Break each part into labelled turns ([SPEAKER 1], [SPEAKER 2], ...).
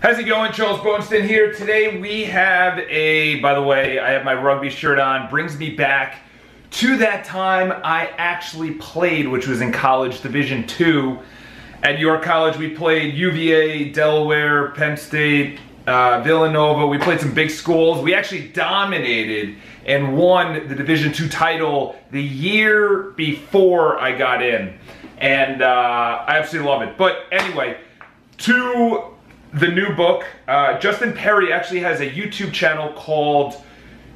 [SPEAKER 1] How's it going? Charles Botensten here. Today we have by the way, I have my rugby shirt on. Brings me back to that time I actually played, which was in college, Division II. At York College, we played UVA, Delaware, Penn State, Villanova. We played some big schools. We actually dominated and won the Division II title the year before I got in. And I absolutely love it. But anyway, to the new book, Justin Perry actually has a YouTube channel called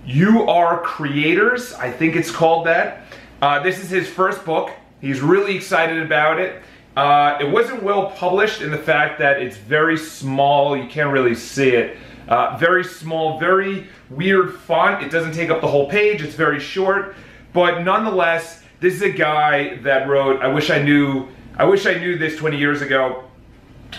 [SPEAKER 1] You Are Creators. I think it's called that. This is his first book. He's really excited about it. It wasn't well published in the fact that it's very small. You can't really see it. Very small, very weird font. It doesn't take up the whole page. It's very short. But nonetheless, this is a guy that wrote, I wish I knew this 20 years ago.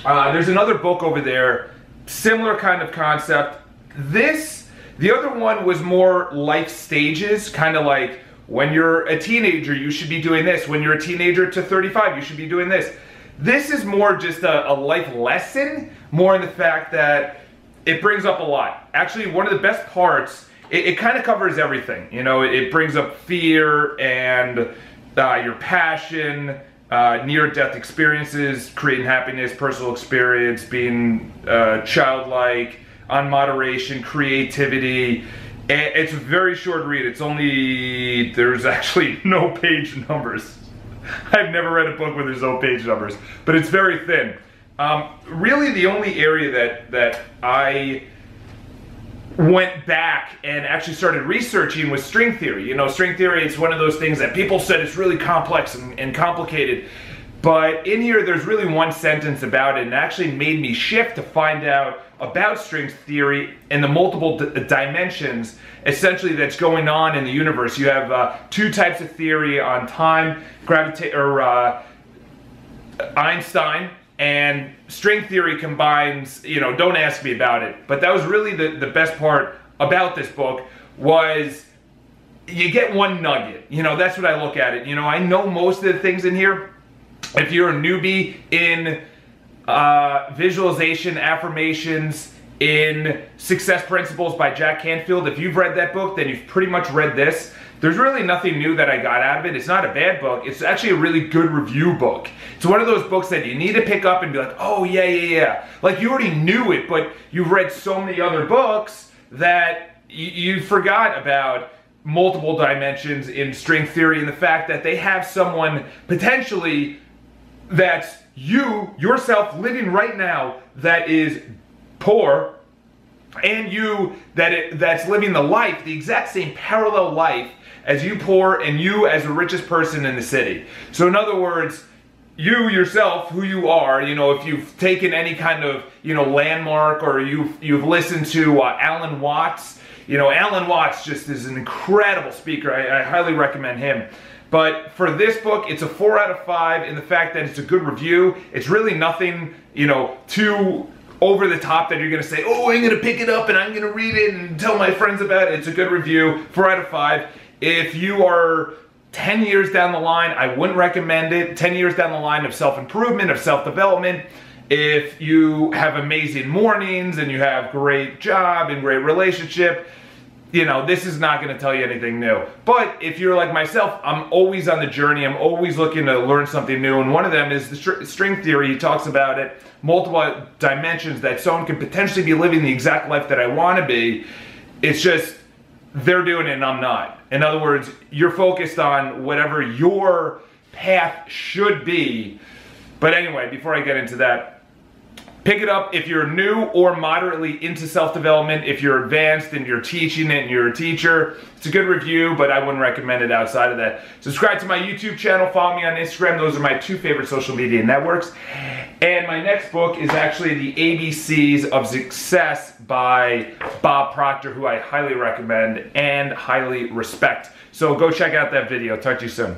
[SPEAKER 1] There's another book over there, similar kind of concept. The other one was more life stages, kind of like when you're a teenager, you should be doing this. When you're a teenager to 35, you should be doing this. This is more just a life lesson, more in the fact that it brings up a lot. Actually, one of the best parts, it kind of covers everything. You know, it brings up fear and your passion, near-death experiences, creating happiness, personal experience, being childlike, on moderation, creativity. It's a very short read. There's actually no page numbers. I've never read a book where there's no page numbers, but it's very thin. Really the only area that I went back and actually started researching was string theory. You know, string theory is one of those things that people said it's really complex and complicated. But in here, there's really one sentence about it, and it actually made me shift to find out about string theory and the multiple dimensions, essentially, that's going on in the universe. You have two types of theory on time, Einstein, and string theory combines, you know, don't ask me about it. But that was really the best part about this book, was you get one nugget. You know, that's what I look at it. You know, I know most of the things in here. If you're a newbie in visualization, affirmations, in Success Principles by Jack Canfield, if you've read that book, then you've pretty much read this. There's really nothing new that I got out of it. It's not a bad book. It's actually a really good review book. It's one of those books that you need to pick up and be like, oh, yeah. Like, you already knew it, but you've read so many other books that you forgot about multiple dimensions in string theory and the fact that they have someone potentially that's yourself living right now that is poor, and you that's living the life, the exact same parallel life as you poor and you as the richest person in the city. So in other words, you yourself, who you are, you know, if you've taken any kind of, you know, landmark, or you've listened to Alan Watts. You know, Alan Watts just is an incredible speaker. I highly recommend him. But for this book, it's a 4 out of 5 in the fact that it's a good review. It's really nothing, you know, too over the top that you're going to say, oh, I'm going to pick it up and I'm going to read it and tell my friends about it. It's a good review, 4 out of 5. If you are 10 years down the line, I wouldn't recommend it. 10 years down the line of self-improvement, of self-development. If you have amazing mornings and you have great job and great relationship, you know, this is not going to tell you anything new. But if you're like myself, I'm always on the journey. I'm always looking to learn something new. And one of them is the string theory. He talks about it, multiple dimensions, that someone can potentially be living the exact life that I want to be. It's just they're doing it and I'm not. In other words, you're focused on whatever your path should be. But anyway, before I get into that, pick it up if you're new or moderately into self-development. If you're advanced and you're teaching it and you're a teacher, it's a good review, but I wouldn't recommend it outside of that. Subscribe to my YouTube channel, follow me on Instagram. Those are my 2 favorite social media networks. And my next book is actually The ABCs of Success by Bob Proctor, who I highly recommend and highly respect. So go check out that video. Talk to you soon.